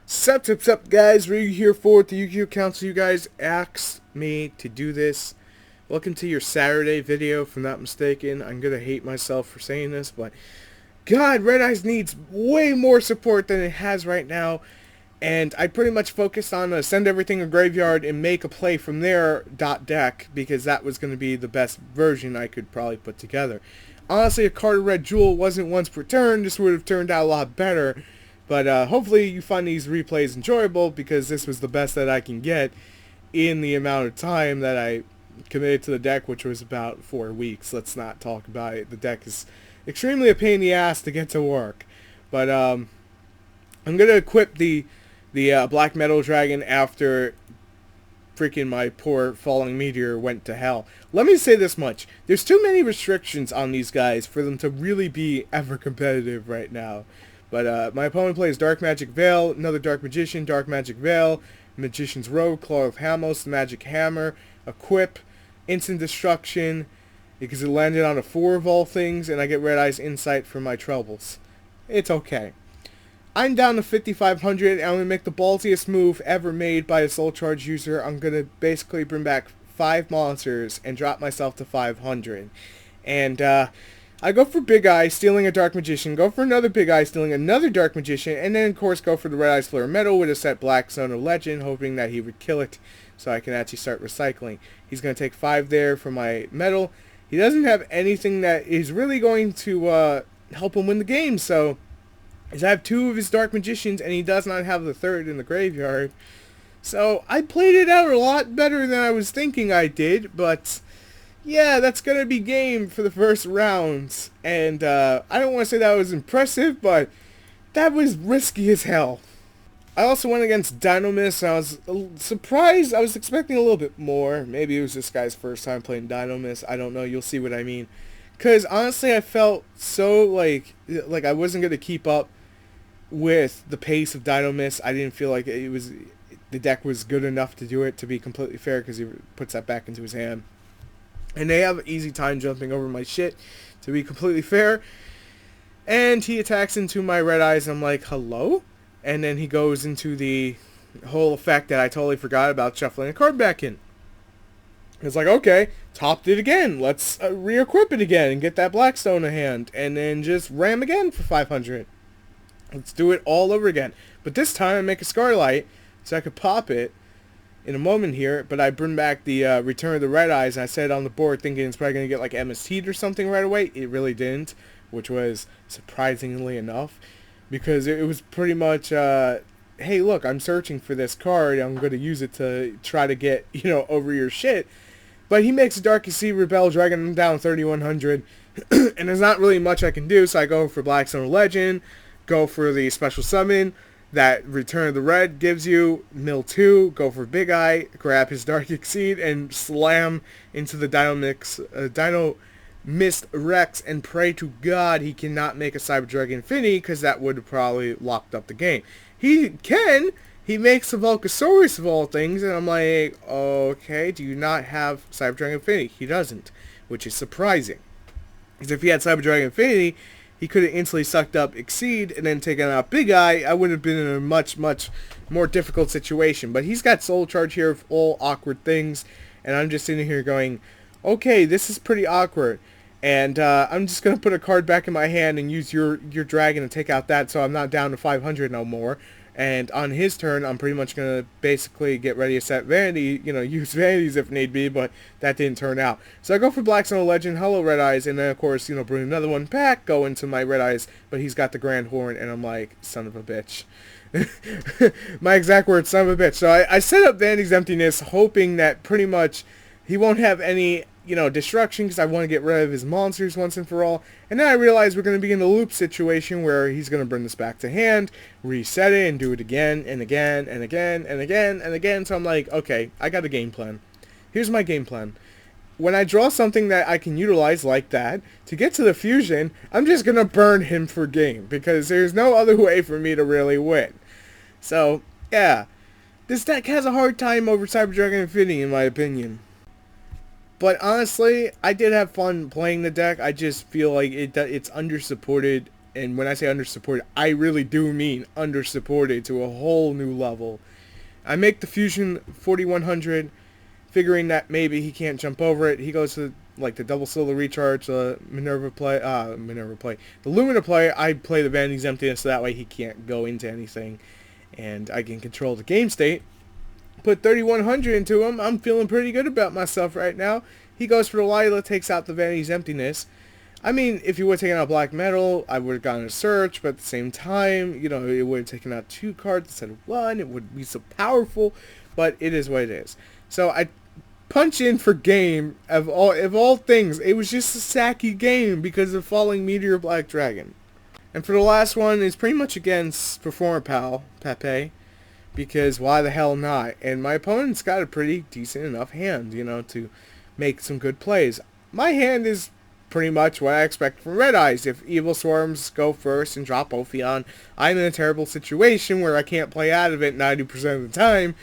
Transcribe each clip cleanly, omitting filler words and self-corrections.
Sup guys, Ryu here for the Yugioh Council. You guys asked me to do this. Welcome to your Saturday video, if I'm not mistaken. I'm gonna hate myself for saying this, but God, Red Eyes needs way more support than it has right now. And I pretty much focused on send everything to graveyard and make a play from there .deck, because that was going to be the best version I could probably put together. Honestly, a card of Red Jewel wasn't once per turn. This would have turned out a lot better. But hopefully you find these replays enjoyable, because this was the best that I can get in the amount of time that I committed to the deck, which was about 4 weeks. Let's not talk about it. The deck is extremely a pain in the ass to get to work. But I'm going to equip the Black Metal Dragon after freaking my poor Falling Meteor went to hell. Let me say this much. There's too many restrictions on these guys for them to really be ever competitive right now. But my opponent plays Dark Magic Veil, another Dark Magician, Dark Magic Veil, Magician's Robe, Claw of Hamos, Magic Hammer, Equip, Instant Destruction, because it landed on a 4 of all things, and I get Red Eyes Insight for my troubles. It's okay. I'm down to 5,500, and I'm going to make the ballsiest move ever made by a Soul Charge user. I'm going to basically bring back 5 monsters and drop myself to 500. And I go for Big Eye, stealing a Dark Magician, go for another Big Eye, stealing another Dark Magician, and then of course go for the Red Eyes Flare Metal with a set Black Zone of Legend, hoping that he would kill it so I can actually start recycling. He's going to take 5 there for my Metal. He doesn't have anything that is really going to help him win the game, so I have 2 of his Dark Magicians, and he does not have the 3rd in the graveyard. So I played it out a lot better than I was thinking I did, but yeah, that's going to be game for the first round. And I don't want to say that was impressive, but that was risky as hell. I also went against Dynamis, and I was surprised. I was expecting a little bit more. Maybe it was this guy's first time playing Dynamis. I don't know. You'll see what I mean. Because honestly, I felt so like I wasn't going to keep up with the pace of Dynamis. I didn't feel like the deck was good enough to do it, to be completely fair, because he puts that back into his hand. And they have an easy time jumping over my shit, to be completely fair. And he attacks into my Red Eyes, and I'm like, hello? And then he goes into the whole effect that I totally forgot about, shuffling a card back in. It's like, okay, topped it again. Let's re-equip it again and get that Blackstone in hand. And then just ram again for 500. Let's do it all over again. But this time I make a Scarlight so I could pop it in a moment here, but I bring back the Return of the Red Eyes, and I set it on the board thinking it's probably going to get like MST'd or something right away. It really didn't, which was surprisingly enough, because it was pretty much, hey look, I'm searching for this card, I'm going to use it to try to get, over your shit. But he makes a Dark Sea Rebel Dragon, I'm down 3,100, and there's not really much I can do, so I go for Black Zone Legend, go for the special summon that Return of the Red gives you, mill 2, go for Big Eye, grab his Dark Exceed, and slam into the Dino Mist Rex, and pray to God he cannot make a Cyber Dragon Infinity, because that would have probably locked up the game. He can! He makes a Volcasaurus of all things, and I'm like, okay, do you not have Cyber Dragon Infinity? He doesn't, which is surprising. Because if he had Cyber Dragon Infinity, he could have instantly sucked up Exceed and then taken out Big Eye. I would have been in a much, much more difficult situation. But he's got Soul Charge here of all awkward things. And I'm just sitting here going, okay, this is pretty awkward. And I'm just going to put a card back in my hand and use your dragon and take out that, so I'm not down to 500 no more. And on his turn, I'm pretty much going to basically get ready to set Vanity, use Vanities if need be, but that didn't turn out. So I go for Black Zone Legend, Hello Red Eyes, and then of course, bring another one back, go into my Red Eyes, but he's got the Grand Horn, and I'm like, son of a bitch. My exact words, son of a bitch. So I set up Vanity's Emptiness, hoping that pretty much he won't have any destruction, because I want to get rid of his monsters once and for all. And then I realize we're going to be in the loop situation where he's going to bring this back to hand, reset it, and do it again, and again, and again, and again, and again. So I'm like, okay, I got a game plan. Here's my game plan. When I draw something that I can utilize like that, to get to the fusion, I'm just going to burn him for game, because there's no other way for me to really win. So, yeah. This deck has a hard time over Cyber Dragon Infinity, in my opinion. But honestly, I did have fun playing the deck. I just feel like it's undersupported And when I say undersupported, I really do mean undersupported to a whole new level. I make the fusion 4100, figuring that maybe he can't jump over it. He goes to like the double solo recharge, the Lumina play. I play the Vanity's Emptiness so that way he can't go into anything, and I can control the game state. Put 3100 into him. I'm feeling pretty good about myself right now. He goes for the Lila, takes out the Vanity's Emptiness. I mean, if you would have taken out Black Metal, I would have gotten a search, but at the same time, you know, it would have taken out 2 cards instead of 1. It wouldn't be so powerful, but it is what it is. So I punch in for game of all things. It was just a sacky game because of Falling Meteor Black Dragon. And for the last one, it's pretty much against Performer Pal, Pepe, because why the hell not? And my opponent's got a pretty decent enough hand, you know, to make some good plays. My hand is pretty much what I expect from Red Eyes. If Evil Swarms go first and drop Ophion, I'm in a terrible situation where I can't play out of it 90% of the time,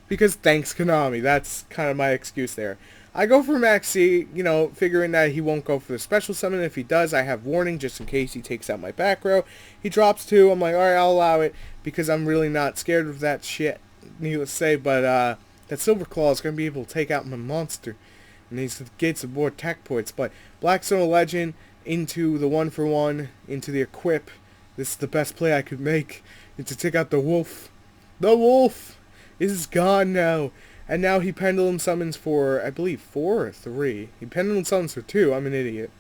because thanks Konami. That's kind of my excuse there. I go for Maxi, you know, figuring that he won't go for the special summon. If he does, I have warning just in case he takes out my back row. He drops 2. I'm like, alright, I'll allow it, because I'm really not scared of that shit, needless to say. But that Silver Claw is going to be able to take out my monster, and he's gates of more attack points. But Blackstone Legend into the 1-for-1, into the equip. This is the best play I could make, and to take out the wolf. The wolf is gone now. And now he Pendulum Summons for, I believe, 4 or 3. He Pendulum Summons for 2. I'm an idiot.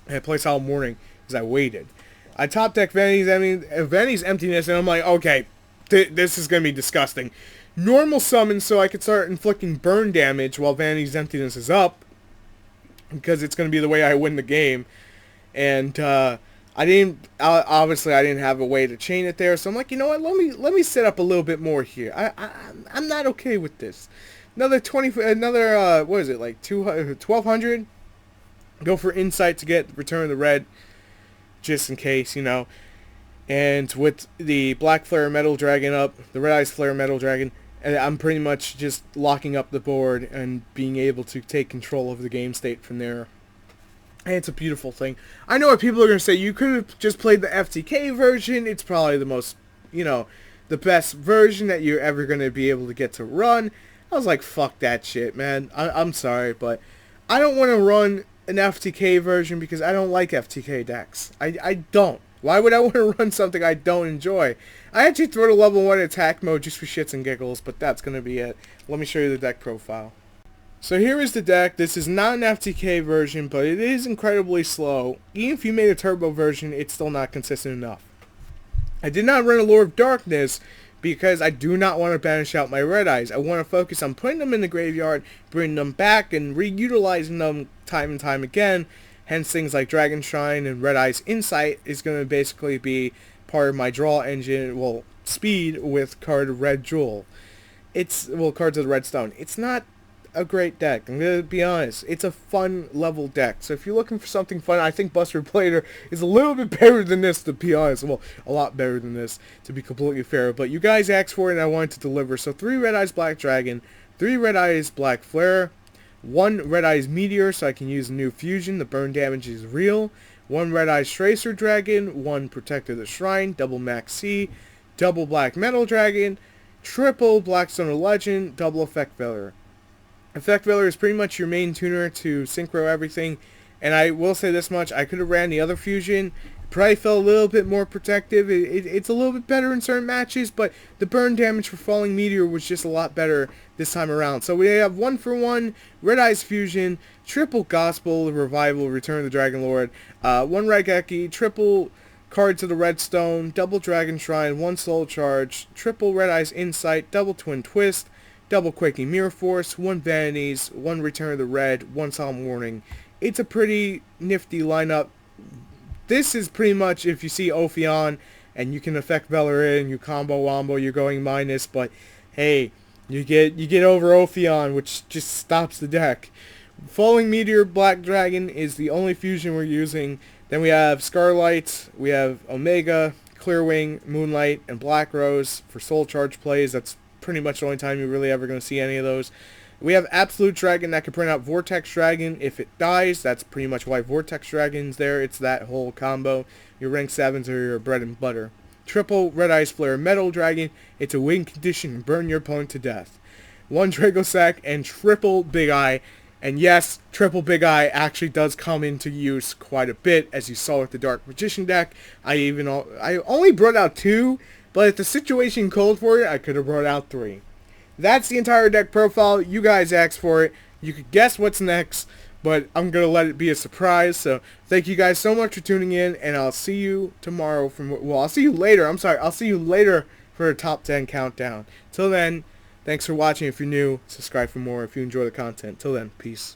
And I play Solemn Warning because I waited. I top deck Vanity's Emptiness, and I'm like, okay, this is going to be disgusting. Normal summon so I could start inflicting burn damage while Vanity's Emptiness is up, because it's going to be the way I win the game. And obviously I didn't have a way to chain it there, so I'm like, you know what, let me set up a little bit more here. I'm not okay with this. What is it, like 1200? Go for Insight to get Return of the Red, just in case, you know. And with the Black Flare Metal Dragon up, the Red Eyes Flare Metal Dragon, and I'm pretty much just locking up the board and being able to take control of the game state from there. And it's a beautiful thing. I know what people are going to say. You could have just played the FTK version. It's probably the most, you know, the best version that you're ever going to be able to get to run. I was like, fuck that shit, man. I'm sorry, but I don't want to run an FTK version because I don't like FTK decks. I don't. Why would I want to run something I don't enjoy? I actually throw the level 1 attack mode just for shits and giggles, but that's going to be it. Let me show you the deck profile. So here is the deck. This is not an FTK version, but it is incredibly slow. Even if you made a turbo version, it's still not consistent enough. I did not run a Lord of Darkness because I do not want to banish out my Red Eyes. I want to focus on putting them in the graveyard, bringing them back, and reutilizing them time and time again. Hence things like Dragon Shrine and Red Eyes Insight is going to basically be part of my draw engine, well, speed with card Red Jewel. Cards of the Red Stone. It's not a great deck. I'm going to be honest. It's a fun level deck. So if you're looking for something fun, I think Buster Blader is a little bit better than this, to be honest. Well, a lot better than this, to be completely fair. But you guys asked for it and I wanted to deliver. So 3 Red Eyes Black Dragon, 3 Red Eyes Black Flare, 1 Red Eyes Meteor so I can use a new fusion. The burn damage is real. 1 Red Eyes Tracer Dragon, 1 Protector of the Shrine, double Max C, double Black Metal Dragon, triple Blackstone Legend, double Effect Veilor. Effect Veilor is pretty much your main tuner to synchro everything, and I will say this much, I could have ran the other fusion, probably felt a little bit more protective. It's a little bit better in certain matches, but the burn damage for Falling Meteor was just a lot better this time around. So we have 1-for-1, Red Eyes Fusion, triple Gospel, Revival, Return of the Dragon Lord, 1 Raigeki, triple Cards of the Redstone, double Dragon Shrine, 1 Soul Charge, triple Red Eyes Insight, double Twin Twist, double Quaking Mirror Force, 1 Vanities, 1 Return of the Red, 1 Solemn Warning. It's a pretty nifty lineup. This is pretty much if you see Ophion and you can Effect Veilor in, you combo wombo, you're going minus, but hey, you get over Ophion, which just stops the deck. Falling Meteor Black Dragon is the only fusion we're using. Then we have Scarlight, we have Omega, Clearwing, Moonlight, and Black Rose for Soul Charge plays. That's pretty much the only time you're really ever going to see any of those. We have Absolute Dragon that can print out Vortex Dragon if it dies. That's pretty much why Vortex Dragon's there. It's that whole combo. Your rank 7s are your bread and butter. Triple Red Ice Flare Metal Dragon. It's a win condition and burn your opponent to death. 1 Draco Sack and triple Big Eye. And yes, triple Big Eye actually does come into use quite a bit, as you saw with the Dark Magician deck. I only brought out 2, but if the situation called for it, I could have brought out 3. That's the entire deck profile. You guys asked for it. You could guess what's next, but I'm going to let it be a surprise. So thank you guys so much for tuning in, and I'll see you tomorrow I'll see you later. I'll see you later for a top 10 countdown. Till then, thanks for watching. If you're new, subscribe for more if you enjoy the content. Till then, peace.